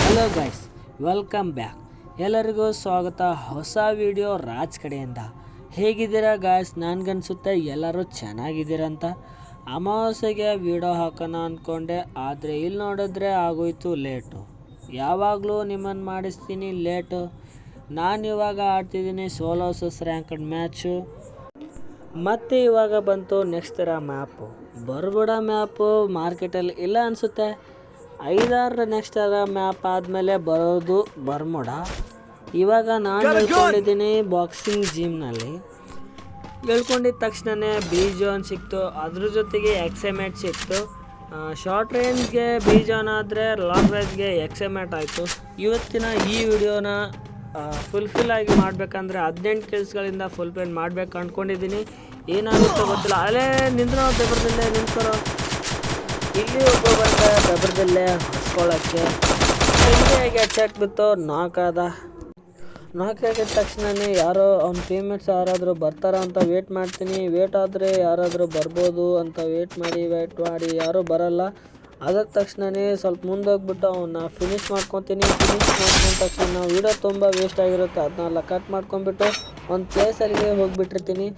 Hello guys, welcome back. ಎಲ್ಲರಿಗೂ ಸ್ವಾಗತ ಹೊಸ ವಿಡಿಯೋ ರಾಜ್ ಕಡೆಯಿಂದ. ಹೇಗಿದ್ದೀರಾ ಗಾಯ್ಸ್? ನನಗನ್ಸುತ್ತೆ ಎಲ್ಲರೂ ಚೆನ್ನಾಗಿದ್ದೀರಂತ. ಅಮಾವಾಸ್ಯೆಗೆ ವಿಡಿಯೋ ಹಾಕೋಣ ಅಂದ್ಕೊಂಡೆ, ಆದರೆ ಇಲ್ಲಿ ನೋಡಿದ್ರೆ ಆಗೋಯ್ತು ಲೇಟು. ಯಾವಾಗಲೂ ನಿಮ್ಮನ್ನು ಮಾಡಿಸ್ತೀನಿ ಲೇಟು. ನಾನು ಇವಾಗ ಆಡ್ತಿದ್ದೀನಿ ಸೋಲೋ ವರ್ಸಸ್ ರ್ಯಾಂಕ್ಡ್ ಮ್ಯಾಚು. ಮತ್ತು ಇವಾಗ ಬಂತು ನೆಕ್ಸ್ಟ್ ಥರ ಮ್ಯಾಪು. ಬರ್ಬುಡ ಮ್ಯಾಪು ಮಾರ್ಕೆಟಲ್ಲಿ ಇಲ್ಲ ಅನಿಸುತ್ತೆ. 5-6 ನೆಕ್ಸ್ಟ್ ಥರ ಮ್ಯಾಪ್ ಆದಮೇಲೆ ಬರೋದು ಬರ್ಮುಡ. ಇವಾಗ ನಾನು ಹೇಳ್ಕೊಂಡಿದ್ದೀನಿ ಬಾಕ್ಸಿಂಗ್ ಜಿಮ್ನಲ್ಲಿ. ಹೇಳ್ಕೊಂಡಿದ್ದ ತಕ್ಷಣವೇ ಬಿ-ಜೋನ್ ಸಿಕ್ತು, ಅದ್ರ ಜೊತೆಗೆ ಎಕ್ಸೆಮೇಟ್ ಸಿಕ್ತು. ಶಾರ್ಟ್ ರೇಂಜ್ಗೆ ಬಿ-ಜೋನ್ ಆದರೆ ಲಾಂಗ್ ರೇಂಜ್ಗೆ ಎಕ್ಸೆಮೇಟ್ ಆಯಿತು. ಇವತ್ತಿನ ಈ ವಿಡಿಯೋನ ಫುಲ್ಫಿಲ್ ಆಗಿ ಮಾಡಬೇಕಂದ್ರೆ 18 ಕಿಲ್ಸ್ಗಳಿಂದ ಫುಲ್ಫಿಲ್ ಮಾಡಬೇಕು ಅಂದ್ಕೊಂಡಿದ್ದೀನಿ. ಏನಾಗುತ್ತೋ ಗೊತ್ತಿಲ್ಲ. ಅಲ್ಲೇ ನಿಂತ್ರೋ ಬೆಬರ್ದಲ್ಲೇ ನಿಂತ್ಕೊರೋ. ಇಲ್ಲಿ ಒಬ್ಬ ಬಂದ ಬೆಬರ್ದಲ್ಲೇ ಹೊಸ್ಕೊಳ್ಳೋಕ್ಕೆ ಹೇಗೆ ಬಿತ್ತು. ನಾಕ್ ಆಗಿದ ತಕ್ಷಣವೇ ಯಾರೋ ಅವ್ನ ಟೀಮ್ಮೇಟ್ಸ್ ಯಾರಾದರೂ ಬರ್ತಾರ ಅಂತ ವೇಟ್ ಮಾಡ್ತೀನಿ. ವೇಟ್ ಆದರೆ ಯಾರಾದರೂ ಬರ್ಬೋದು ಅಂತ ವೇಟ್ ಮಾಡಿ ಯಾರೂ ಬರಲ್ಲ. ಅದಕ್ಕೆ ತಕ್ಷಣವೇ ಸ್ವಲ್ಪ ಮುಂದೋಗ್ಬಿಟ್ಟು ಅವನ್ನ ಫಿನಿಷ್ ಮಾಡ್ಕೊತೀನಿ. ಫಿನಿಷ್ ಮಾಡ್ಕೊಂಡ ತಕ್ಷಣ ವೀಡಿಯೋ ತುಂಬ ವೇಸ್ಟ್ ಆಗಿರುತ್ತೆ, ಅದನ್ನೆಲ್ಲ ಕಟ್ ಮಾಡ್ಕೊಂಡ್ಬಿಟ್ಟು ಒಂದು ಪ್ಲೇಸಲ್ಲಿಗೆ ಹೋಗಿಬಿಟ್ಟಿರ್ತೀನಿ.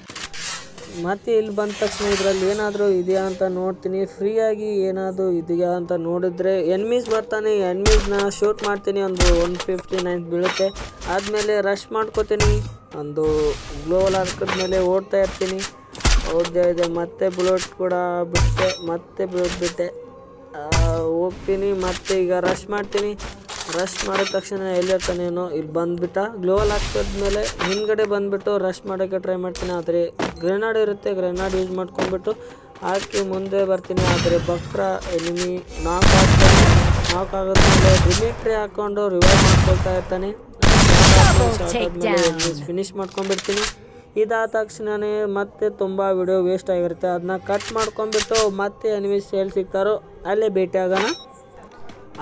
ಮತ್ತು ಇಲ್ಲಿ ಬಂದ ತಕ್ಷಣ ಇದರಲ್ಲಿ ಏನಾದರೂ ಇದೆಯಾ ಅಂತ ನೋಡ್ತೀನಿ. ಫ್ರೀಯಾಗಿ ಏನಾದರೂ ಇದೆಯಾ ಅಂತ ನೋಡಿದ್ರೆ ಎನಿಮೀಸ್ ಬರ್ತಾನೆ, ಎನಿಮೀಸ್ನ ಶೂಟ್ ಮಾಡ್ತೀನಿ. ಒಂದು 159 ಬೀಳುತ್ತೆ. ಆದಮೇಲೆ ರಶ್ ಮಾಡ್ಕೋತೀನಿ. ಒಂದು ಗ್ಲೋವಲ್ ಹಾಕಿದ್ಮೇಲೆ ಓಡ್ತಾ ಇರ್ತೀನಿ. ಓಡ್ತಾ ಇದೆ, ಮತ್ತೆ ಬುಲೆಟ್ ಕೂಡ ಬಿಟ್ಟೆ, ಮತ್ತೆ ಬಿಟ್ಟೆ ಹೋಗ್ತೀನಿ. ಮತ್ತೆ ಈಗ ರಶ್ ಮಾಡ್ತೀನಿ. ರಶ್ ಮಾಡಿದ ತಕ್ಷಣ ಎಲ್ಲಿರ್ತಾನೇನೋ ಇಲ್ಲಿ ಬಂದುಬಿಟ್ಟ. ಗ್ಲೋವಲ್ ಹಾಕಿದ್ಮೇಲೆ ಹಿಂದ್ಗಡೆ ಬಂದುಬಿಟ್ಟು ರಶ್ ಮಾಡೋಕ್ಕೆ ಟ್ರೈ ಮಾಡ್ತೀನಿ. ಆದರೆ ಗ್ರೆನಾಡ್ ಇರುತ್ತೆ, ಗ್ರೆನಾಡ್ ಯೂಸ್ ಮಾಡ್ಕೊಂಡ್ಬಿಟ್ಟು ಹಾಕಿ ಮುಂದೆ ಬರ್ತೀನಿ. ಆದರೆ ಬಕ್ರ ಎನಿಮಿ ನಾಕ್ ಆಗೋದ್ಮೇಲೆ ಡಿಮಿಟ್ರಿ ಹಾಕ್ಕೊಂಡು ರಿವೈವ್ ಮಾಡ್ಕೊಳ್ತಾ ಇರ್ತಾನೆ. ಫಿನಿಷ್ ಮಾಡ್ಕೊಂಡ್ಬಿಡ್ತೀನಿ. ಇದಾದ ತಕ್ಷಣವೇ ಮತ್ತೆ ತುಂಬ ವಿಡಿಯೋ ವೇಸ್ಟ್ ಆಗಿರುತ್ತೆ. ಅದನ್ನ ಕಟ್ ಮಾಡ್ಕೊಂಡ್ಬಿಟ್ಟು ಮತ್ತೆ ಎನಿಮೀಸ್ ಎಲ್ಲಿ ಸಿಗ್ತಾರೋ ಅಲ್ಲೇ ಭೇಟಿ ಆಗೋಣ.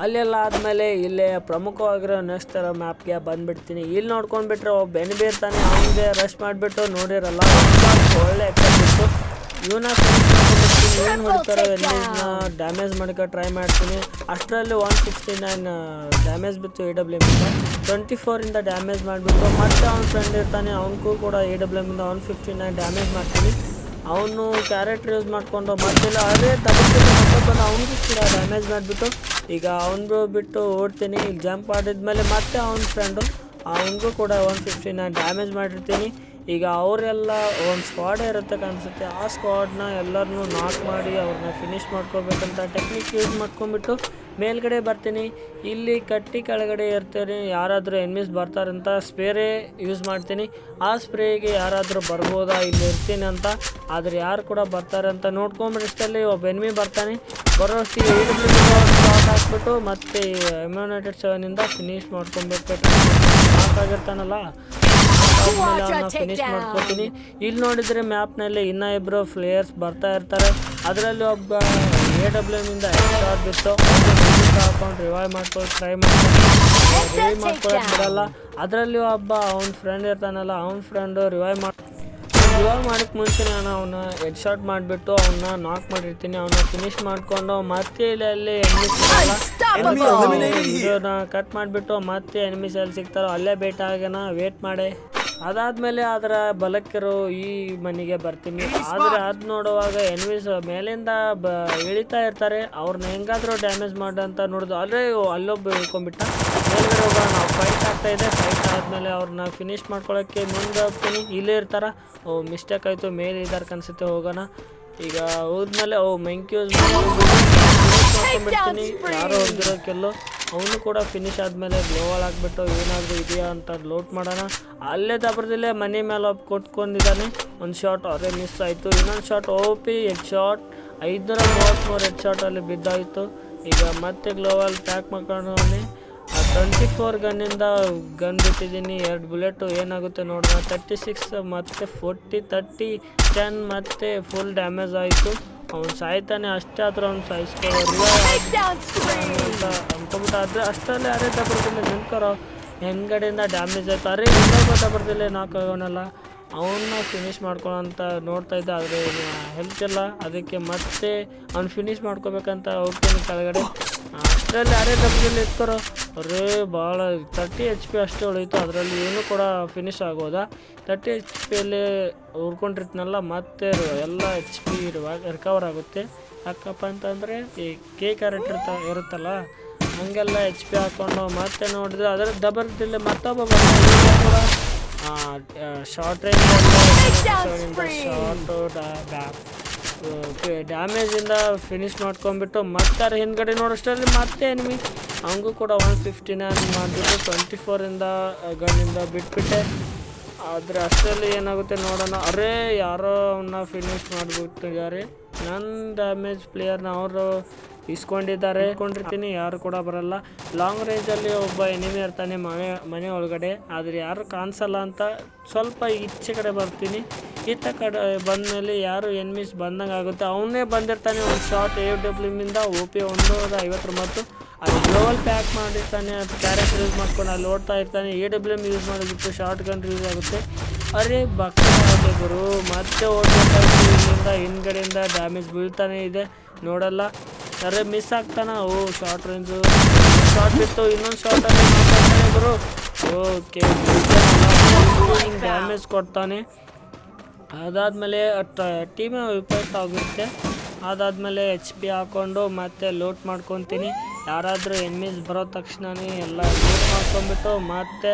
ಅಲ್ಲೆಲ್ಲ ಆದಮೇಲೆ ಇಲ್ಲೇ ಪ್ರಮುಖವಾಗಿರೋ ನೆಕ್ಸ್ಟ್ ಥರ ಮ್ಯಾಪ್ಗೆ ಬಂದುಬಿಡ್ತೀನಿ. ಇಲ್ಲಿ ನೋಡ್ಕೊಂಡ್ಬಿಟ್ರೆ ಒಬ್ಬ ಎನಿಮಿ ಇರ್ತಾನೆ, ಅವನಿಗೆ ರಶ್ ಮಾಡಿಬಿಟ್ಟು ನೋಡಿರಲ್ಲ ಒಳ್ಳೆ ಎಫೆಕ್ಟ್ ಇತ್ತು. ಇವನ್ನ ಏನು ಹೊಡಿತಾರೋ ಎನಿಮೀಸ್ನ ಡ್ಯಾಮೇಜ್ ಮಾಡೋಕ್ಕೆ ಟ್ರೈ ಮಾಡ್ತೀನಿ. ಅಷ್ಟರಲ್ಲಿ 169 ಡ್ಯಾಮೇಜ್ ಬಿತ್ತು AWM-ಇಂದ. 24 ಡ್ಯಾಮೇಜ್ ಮಾಡಿಬಿಟ್ಟು ಮತ್ತೆ ಅವ್ನ ಫ್ರೆಂಡ್ ಇರ್ತಾನೆ, ಅವನಿಗೂ ಕೂಡ AWM-ಇಂದ 159 ಡ್ಯಾಮೇಜ್ ಮಾಡ್ತೀನಿ. ಅವನು ಕ್ಯಾರೆಕ್ಟರ್ ಯೂಸ್ ಮಾಡಿಕೊಂಡು ಮತ್ತೆಲ್ಲ ಅದೇ ಬಂದು ಅವನಿಗೂ ಕೂಡ ಡ್ಯಾಮೇಜ್ ಮಾಡಿಬಿಟ್ಟು ಈಗ ಅವನು ಬಿಟ್ಟು ಓಡ್ತೀನಿ. ಈಗ ಜಂಪ್ ಮಾಡಿದ್ಮೇಲೆ ಮತ್ತೆ ಅವನ ಫ್ರೆಂಡು ಅವನಿಗೂ ಕೂಡ 159 ಡ್ಯಾಮೇಜ್ ಮಾಡಿರ್ತೀನಿ. ಈಗ ಅವರೆಲ್ಲ ಒಂದು ಸ್ಕ್ವಾಡೇ ಇರುತ್ತೆ ಕಾಣಿಸುತ್ತೆ. ಆ ಸ್ಕ್ವಾಡ್ನ ಎಲ್ಲರನ್ನೂ ನಾಕ್ ಮಾಡಿ ಅವ್ರನ್ನ ಫಿನಿಷ್ ಮಾಡ್ಕೋಬೇಕಂತ ಟೆಕ್ನಿಕ್ ಯೂಸ್ ಮಾಡ್ಕೊಂಡ್ಬಿಟ್ಟು ಮೇಲ್ಗಡೆ ಬರ್ತೀನಿ. ಇಲ್ಲಿ ಕಟ್ಟಿ ಕೆಳಗಡೆ ಇರ್ತೀನಿ. ಯಾರಾದರೂ ಎನಿಮೀಸ್ ಬರ್ತಾರಂತ ಸ್ಪ್ರೇ ಯೂಸ್ ಮಾಡ್ತೀನಿ. ಆ ಸ್ಪ್ರೇಗೆ ಯಾರಾದರೂ ಬರ್ಬೋದಾ ಇಲ್ಲಿ ಇರ್ತೀನಿ ಅಂತ. ಆದರೆ ಯಾರು ಕೂಡ ಬರ್ತಾರೆ ಅಂತ ನೋಡ್ಕೊಂಬಿಡಷ್ಟಲ್ಲಿ ಒಬ್ಬ ಎನಿಮಿ ಬರ್ತಾನೆ. ಬರೋಷ್ಟಿಗೆ ಶಾಟ್ ಹಾಕ್ಬಿಟ್ಟು ಮತ್ತೆ ಇಮ್ಯುನೈಟೆಡ್ 7 ಫಿನಿಷ್ ಮಾಡ್ಕೊಬೇಕು. ಆಗಿರ್ತಾನಲ್ಲ ಆದಮೇಲೆ ಅವನ್ನ ಫಿನಿಷ್ ಮಾಡ್ಕೊತೀನಿ. ಇಲ್ಲಿ ನೋಡಿದರೆ ಮ್ಯಾಪ್ನಲ್ಲಿ ಇನ್ನೂ ಇಬ್ಬರು ಪ್ಲೇಯರ್ಸ್ ಬರ್ತಾ ಇರ್ತಾರೆ. ಅದರಲ್ಲಿ ಒಬ್ಬ AWM-ಇಂದ ಶಾಟ್ ಬಿತ್ತು. ಹಾಕೊಂಡು ರಿವೈವ್ ಮಾಡ್ಕೊಂಡು ಟ್ರೈ ಮಾಡ್ಕೊಳಕ್ಕೆ ಬಿಡಲ್ಲ. ಅದರಲ್ಲಿ ಒಬ್ಬ ಅವ್ನ ಫ್ರೆಂಡ್ ಇರ್ತಾನಲ್ಲ, ಅವ್ನ ಫ್ರೆಂಡು ರಿವೈವ್ ಮಾಡೋಕ್ಕೆ ಮುಂಚೆನೇ ಅವನ್ನ ಹೆಡ್ ಶಾಟ್ ಮಾಡಿಬಿಟ್ಟು ಅವನ್ನ ನಾಕ್ ಮಾಡಿರ್ತೀನಿ. ಅವನ್ನ ಫಿನಿಷ್ ಮಾಡಿಕೊಂಡು ಮತ್ತೆ ಇಲ್ಲಿ ವಿಡಿಯೋನ ಕಟ್ ಮಾಡಿಬಿಟ್ಟು ಮತ್ತೆ ಎನಿಮೀಸ್ ಎಲ್ಲಿ ಸಿಗ್ತಾರೋ ಅಲ್ಲೇ ಭೇಟಿ ಆಗೋಣ. ವೇಟ್ ಮಾಡಿ ಅದಾದಮೇಲೆ ಅದರ ಬಲಕ್ಕಿರೋ ಈ ಮನೆಗೆ ಬರ್ತೀನಿ. ಆದರೆ ಅದು ನೋಡುವಾಗ ಎನಿಮೀಸ್ ಮೇಲಿಂದ ಇಳಿತಾ ಇರ್ತಾರೆ. ಅವ್ರನ್ನ ಹೆಂಗಾದರೂ ಡ್ಯಾಮೇಜ್ ಮಾಡಂತ ನೋಡಿದ್ರು. ಅಲ್ಲೇ ಅಲ್ಲೊಬ್ಬ ಇಳ್ಕೊಂಡ್ಬಿಟ್ಟ. ಮೇಲ್ಗಡೆ ಹೋಗೋಣ, ನಾವು ಫೈಟ್ ಆಗ್ತಾಯಿದೆ. ಫೈಟ್ ಆದಮೇಲೆ ಅವ್ರನ್ನ ಫಿನಿಷ್ ಮಾಡ್ಕೊಳ್ಳೋಕ್ಕೆ ಮುಂದೆ ಹೋಗ್ತೀನಿ. ಇಲ್ಲೇ ಇರ್ತಾರ. ಮಿಸ್ಟೇಕ್ ಆಯಿತು, ಮೇಲೆ ಇದ್ದಾರೆ ಕನ್ಸುತ್ತೆ. ಹೋಗೋಣ. ಈಗ ಹೋದ್ಮೇಲೆ ಮೆಂಕ್ ಯೂಸ್ ಮಾಡ್ಕೊಂಡ್ಬಿಡ್ತೀನಿ. ಯಾರೋ ಹೊಡೆದಿರೋಕ್ಕೆಲ್ಲೋ ಅವನು ಕೂಡ ಫಿನಿಶ್ ಆದಮೇಲೆ ಗ್ಲೋವಲ್ ಹಾಕ್ಬಿಟ್ಟು ಏನಾದರೂ ಇದೆಯಾ ಅಂತ ಲೋಟ್ ಮಾಡೋಣ. ಅಲ್ಲೇ ದಬ್ಬರದಲ್ಲೇ ಮನೆ ಮೇಲೆ ಕೊಟ್ಕೊಂಡಿದ್ದಾನೆ. ಒಂದು ಶಾಟ್ ಅವರೇ ಮಿಸ್ ಆಯಿತು. ಇನ್ನೊಂದು ಶಾಟ್ ಹೆಡ್ ಶಾಟ್ 533 ಹೆಡ್ ಶಾಟಲ್ಲಿ ಬಿದ್ದಾಯಿತು. ಈಗ ಮತ್ತೆ ಗ್ಲೋವಲ್ ಪ್ಯಾಕ್ ಮಾಡ್ಕೊಂಡವನೇ. 24 ಗನ್ನಿಂದ ಗನ್ ಬಿಟ್ಟಿದ್ದೀನಿ. 2 ಬುಲೆಟು ಏನಾಗುತ್ತೆ ನೋಡೋಣ. 36 ಮತ್ತು 40 30 10 ಮತ್ತು ಫುಲ್ ಡ್ಯಾಮೇಜ್ ಆಯಿತು. ಅವ್ನು ಸಾಯ್ತಾನೆ. ಅಷ್ಟೇ ಆದರೂ ಅವ್ನು ಸಾಯಿಸ್ಕೊಳ್ಳೋ ಅಂತ ಅಂದ್ಕೊಂಬಿಟ್ಟು. ಆದರೆ ಅಷ್ಟರಲ್ಲೇ ಅರೆ ದಬ್ಬರದಲ್ಲೇ ನಿಂತ್ಕೊರೋ ಹೆಂಗಡೆಯಿಂದ ಡ್ಯಾಮೇಜ್ ಆಯಿತು. ಅರೆ ಇನ್ನೊಬ್ಬ ದಬ್ಬರದಲ್ಲೇ ನಾಕಾಗೋನಲ್ಲ, ಅವನ್ನ ಫಿನಿಷ್ ಮಾಡ್ಕೊಳ್ಳೋ ಅಂತ ನೋಡ್ತಾ ಇದ್ದೆ. ಆದರೆ ಹೆಲ್ತ್ ಇಲ್ಲ, ಅದಕ್ಕೆ ಮತ್ತೆ ಅವ್ನು ಫಿನಿಷ್ ಮಾಡ್ಕೋಬೇಕಂತ ಹೋಗ್ತೀನಿ ಕೆಳಗಡೆ. ಅಷ್ಟರಲ್ಲಿ ಅರೆ ದಬ್ಬದಲ್ಲಿ ಇಟ್ಕೊರೋ ಅರೇ ಭಾಳ 30 HP ಅಷ್ಟೇ ಉಳಿಯಿತು. ಅದರಲ್ಲಿ ಏನೂ ಕೂಡ ಫಿನಿಶ್ ಆಗೋದ. 30 HP ಉಳ್ಕೊಂಡಿರ್ತೀನಲ್ಲ ಮತ್ತೆ ಎಲ್ಲ HP ರಿಕವರ್ ಆಗುತ್ತೆ. ಯಾಕಪ್ಪ ಅಂತಂದರೆ ಈ ಕೆ ಕ್ಯಾರೆಕ್ಟರ್ ಇರುತ್ತಲ್ಲ ಹಂಗೆಲ್ಲ HP ಹಾಕ್ಕೊಂಡು ಮತ್ತೆ ನೋಡಿದ್ರೆ ಅದರ ಡಬರ್ದಲ್ಲಿ ಮತ್ತೊಬ್ಬ ಕೂಡ ಶಾರ್ಟ್ ರೇಂಜ್ ಡ್ಯಾಮೇಜಿಂದ ಫಿನಿಶ್ ಮಾಡ್ಕೊಂಡ್ಬಿಟ್ಟು ಮತ್ತೆ ಅದ್ರ ಹಿಂದ್ಗಡೆ ನೋಡೋಷ್ಟರಲ್ಲಿ ಮತ್ತೆ ಎನಿಮಿ ಹಂಗೂ ಕೂಡ 159 ಮಾಡಿಬಿಟ್ಟು 24 ಗನ್ನಿಂದ ಬಿಟ್ಬಿಟ್ಟೆ. ಆದರೆ ಅಷ್ಟರಲ್ಲಿ ಏನಾಗುತ್ತೆ ನೋಡೋಣ. ಅರೇ ಯಾರೋ ಅವನ್ನ ಫಿನಿಶ್ ಮಾಡಿಬಿಟ್ಟಿದ್ದಾರೆ. ನನ್ನ ಡ್ಯಾಮೇಜ್ ಪ್ಲೇಯರ್ನ ಅವರು ಇಸ್ಕೊಂಡಿರ್ತೀನಿ. ಯಾರು ಕೂಡ ಬರಲ್ಲ. ಲಾಂಗ್ ರೇಂಜಲ್ಲಿ ಒಬ್ಬ ಎನಿಮಿ ಇರ್ತಾನೆ ಮನೆ ಒಳಗಡೆ, ಆದರೆ ಯಾರು ಕಾಣಿಸಲ್ಲ ಅಂತ ಸ್ವಲ್ಪ ಈಚೆ ಕಡೆ ಬರ್ತೀನಿ. ಈತ ಕಡೆ ಬಂದಮೇಲೆ ಯಾರು ಎನಿಮೀಸ್ ಬಂದಂಗೆ ಆಗುತ್ತೆ. ಅವನೇ ಬಂದಿರ್ತಾನೆ ಒಂದು ಶಾರ್ಟ್ AWMಯಿಂದ OP 159. ಅದು ಗ್ಲೋವಲ್ ಪ್ಯಾಕ್ ಮಾಡಿರ್ತಾನೆ. ಅದು ಕ್ಯಾರೆಕ್ಟರ್ ಯೂಸ್ ಮಾಡ್ಕೊಂಡು ಅಲ್ಲಿ ಓಡ್ತಾ ಇರ್ತಾನೆ. AWM ಯೂಸ್ ಮಾಡಿಬಿಟ್ಟು ಶಾರ್ಟ್ ಗನ್ ಯೂಸ್ ಆಗುತ್ತೆ. ಅರೆ ಬಕ್ಕಿ ಗುರು ಮತ್ತೆ ಓಡ್ಬೇಕಾಯ್ತು. ಇಲ್ಲಿಂದ ಹಿಂದ್ಗಡೆಯಿಂದ ಡ್ಯಾಮೇಜ್ ಬೀಳ್ತಾನೆ ಇದೆ, ನೋಡಲ್ಲ. ಅರೆ ಮಿಸ್ ಆಗ್ತಾನ. ಶಾರ್ಟ್ ರೇಂಜು ಶಾರ್ಟ್ ಬಿತ್ತು. ಇನ್ನೊಂದು ಶಾರ್ಟಲ್ಲಿ ಮಾತಾಡ್ತಾನೆ ಗುರು. ಓಕೆ ಡ್ಯಾಮೇಜ್ ಕೊಡ್ತಾನೆ. ಅದಾದಮೇಲೆ ಟೀಮೇ ವಿಪರೀತ ಆಗುತ್ತೆ. ಅದಾದಮೇಲೆ HP ಹಾಕ್ಕೊಂಡು ಮತ್ತೆ ಲೋಟ್ ಮಾಡ್ಕೊತೀನಿ. ಯಾರಾದರೂ ಎನಿಮೀಸ್ ಬರೋ ತಕ್ಷಣವೇ ಎಲ್ಲ ಲೋಟ್ ಮಾಡ್ಕೊಂಬಿಟ್ಟು ಮತ್ತೆ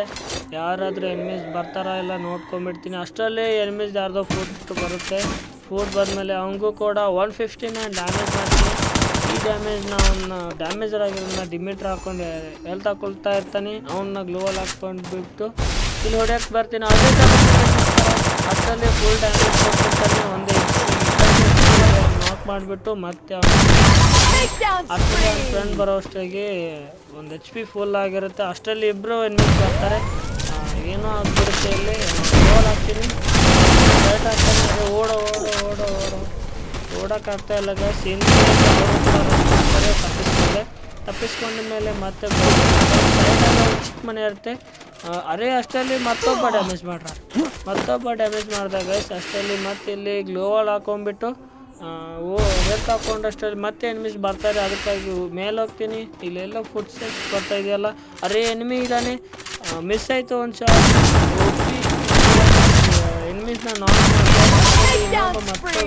ಯಾರಾದರೂ ಎನಿಮೀಸ್ ಬರ್ತಾರಾ ಎಲ್ಲ ನೋಡ್ಕೊಂಬಿಡ್ತೀನಿ. ಅಷ್ಟರಲ್ಲಿ ಎನಿಮೀಸ್ ಯಾರ್ದೋ ಫುಟ್ ಬರುತ್ತೆ. ಫುಟ್ ಬಂದಮೇಲೆ ಅವನಿಗೂ ಕೂಡ 159 ಡ್ಯಾಮೇಜ್ ಮಾಡ್ತೀನಿ. ಈ ಡ್ಯಾಮೇಜ್ನ ಅವನ್ನ ಡ್ಯಾಮೇಜರ್ ಆಗಿರೋದನ್ನ ಡಿಮಿಟ್ರ್ ಹಾಕ್ಕೊಂಡು ಹೆಲ್ತ್ ಹಾಕೊಳ್ತಾ ಇರ್ತಾನೆ. ಅವನ್ನ ಗ್ಲೋವಲ್ ಹಾಕ್ಕೊಂಡ್ಬಿಟ್ಟು ಇಲ್ಲಿ ಹೊಡೆಯಕ್ಕೆ ಬರ್ತೀನಿ. ಅದೇ ಅಷ್ಟರಲ್ಲಿ ಫುಲ್ ಡ್ಯಾಮೇಜ್ ಕೊಟ್ಟಿರ್ತಾನೆ. ಒಂದೇ ನಾಕ್ ಮಾಡಿಬಿಟ್ಟು ಮತ್ತೆ ಅಷ್ಟರಲ್ಲಿ ಅವ್ನ ಫ್ರೆಂಡ್ ಬರೋ ಅಷ್ಟಾಗಿ ಒಂದು HP ಫುಲ್ ಆಗಿರುತ್ತೆ. ಅಷ್ಟರಲ್ಲಿ ಇಬ್ಬರು ಎನಿಮೀಸ್ ಬರ್ತಾರೆ. ಏನೋ ಆಗ್ಬಿಡುತ್ತೆ. ಇಲ್ಲಿ ಗೋಲ್ ಹಾಕ್ತೀನಿ, ರೈಟ್ ಹಾಕ್ತಾನೆ. ಅದೇ ಓಡೋಕ್ಕಾಗ್ತಾ ಇಲ್ಲ ಗೈಸ್. ತಪ್ಪಿಸ್ಕೊಂಡ ಮೇಲೆ ಮತ್ತೆ ಸೈಡಲ್ಲಿ ಚಿಕ್ಕ ಮನೆ ಇರುತ್ತೆ. ಅರೆ ಅಷ್ಟರಲ್ಲಿ ಮತ್ತೊಬ್ಬ ಡ್ಯಾಮೇಜ್ ಮಾಡ್ದ ಗೈಸ್. ಅಷ್ಟರಲ್ಲಿ ಮತ್ತೆ ಇಲ್ಲಿ ಗ್ಲೋವಲ್ ಹಾಕೊಂಡ್ಬಿಟ್ಟು ಹೆಲ್ತ್ ಹಾಕೊಂಡಷ್ಟರಲ್ಲಿ ಮತ್ತೆ ಎನಿಮೀಸ್ ಬರ್ತಾರೆ. ಅದಕ್ಕಾಗಿ ಮೇಲೆ ಹೋಗ್ತೀನಿ. ಇಲ್ಲೆಲ್ಲ ಫುಡ್ ಸ್ಟೆಪ್ಸ್ ಬರ್ತಾ ಇದೆಯಲ್ಲ. ಅರೆ ಎನಿಮಿ ಇದ್ದಾನೆ, ಮಿಸ್ ಆಯಿತು ಒಂದು ಶಾಟ್. ಎನಿಮೀಸ್ನ ನಾಕ್ ಮಾಡ್ತಾರೆ. ಮತ್ತೊಬ್ಬರು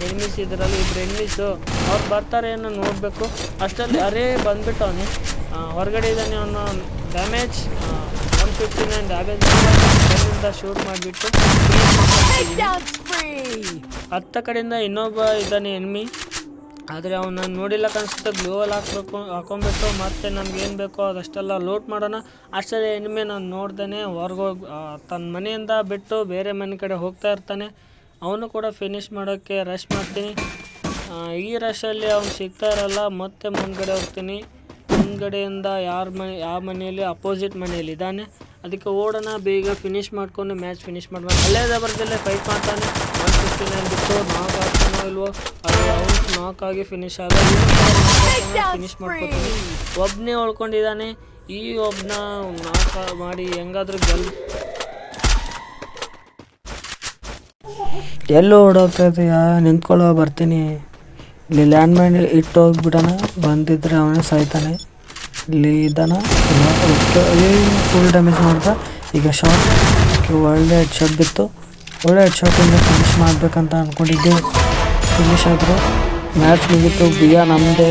ಎನಿಮೀಸ್ ಇದರಲ್ಲಿ ಇಬ್ಬರು ಎನಿಮೀಸು ಅವ್ರು ಬರ್ತಾರೆ ಏನೋ ನೋಡಬೇಕು. ಅಷ್ಟರಲ್ಲಿ ಅರೇ ಬಂದ್ಬಿಟ್ಟವನೇ ಹೊರಗಡೆ ಇದ್ದಾನೆ. ಅವನು ಡ್ಯಾಮೇಜ್ 159 ಡ್ಯಾಮೇಜ್ ಶೂಟ್ ಮಾಡಿಬಿಟ್ಟು ಹತ್ತ ಕಡೆಯಿಂದ ಇನ್ನೊಬ್ಬ ಇದ್ದಾನೆ ಎನಿಮಿ. ಆದರೆ ಅವನ್ನ ನೋಡಿಲ್ಲ ಕಾಣಿಸುತ್ತೆ. ಗ್ಲೋವಲ್ ಹಾಕೊಂಡ್ಬಿಟ್ಟು ಮತ್ತೆ ನಮ್ಗೆ ಏನು ಬೇಕೋ ಅದಷ್ಟೆಲ್ಲ ಲೋಟ್ ಮಾಡೋಣ. ಅಷ್ಟರಲ್ಲಿ ಎನಿಮಿ ನಾನು ನೋಡ್ದೇನೆ ಹೊರಗೋಗಿ ತನ್ನ ಮನೆಯಿಂದ ಬಿಟ್ಟು ಬೇರೆ ಮನೆ ಕಡೆ ಹೋಗ್ತಾ ಇರ್ತಾನೆ. ಅವನು ಕೂಡ ಫಿನಿಶ್ ಮಾಡೋಕ್ಕೆ ರಶ್ ಮಾಡ್ತೀನಿ. ಈ ರಶಲ್ಲಿ ಅವ್ನು ಸಿಗ್ತಾ ಇರಲ್ಲ. ಮತ್ತೆ ಮುಂದ್ಗಡೆ ಹೋಗ್ತೀನಿ. ಮುಂದ್ಗಡೆಯಿಂದ ಯಾವ ಮನೆಯಲ್ಲಿ ಅಪೋಸಿಟ್ ಮನೆಯಲ್ಲಿ ಇದ್ದಾನೆ. ಅದಕ್ಕೆ ಓಡೋಣ, ಬೇಗ ಫಿನಿಶ್ ಮಾಡ್ಕೊಂಡು ಮ್ಯಾಚ್ ಫಿನಿಶ್ ಮಾಡೋಣ. ಅಲ್ಲೇ ದಬರ್ದಲ್ಲೇ ಫೈಟ್ ಮಾಡ್ತಾನೆ. 159 ಬಿಟ್ಟು ನಾಕ್ ಆಗ್ತಾನೋ ಇಲ್ವೋ, ಅದು ಅವ್ನು ನಾಕ್ ಆಗಿ ಫಿನಿಶ್ ಫಿನಿಶ್ ಮಾಡ್ಕೊತೀನಿ. ಒಬ್ಬನೇ ಉಳ್ಕೊಂಡಿದ್ದಾನೆ. ಈ ಒಬ್ಬನ ನಾಕ್ ಮಾಡಿ ಹೆಂಗಾದ್ರೂ ಎಲ್ಲೋ ಓಡೋಗ್ತಾ ಇದೆಯಾ, ನಿಂತ್ಕೊಳ್ಳೋ ಬರ್ತೀನಿ. ಇಲ್ಲಿ ಲ್ಯಾಂಡ್ ಮೈನ್ ಇಟ್ಟು ಹೋಗ್ಬಿಡೋಣ. ಬಂದಿದ್ರೆ ಅವನೇ ಸಾಯ್ತಾನೆ. ಇಲ್ಲಿ ಇದ್ದಾನ, ಫುಲ್ ಡ್ಯಾಮೇಜ್ ಮಾಡ್ದ. ಈಗ ಶಾರ್ಟ್ ಒಳ್ಳೆ ಹೆಡ್ ಶಾಟ್ ಬಿತ್ತು. ಒಳ್ಳೆ ಹೆಡ್ ಶಾಟಿಂದ ಫಿನಿಶ್ ಮಾಡಬೇಕಂತ ಅಂದ್ಕೊಂಡಿದ್ದೆ. ಫಿನಿಶ್ ಆದರು. ಮ್ಯಾಚ್ ಮುಗೀತು. ಬಿಯಾ ನಮ್ಮದೇ.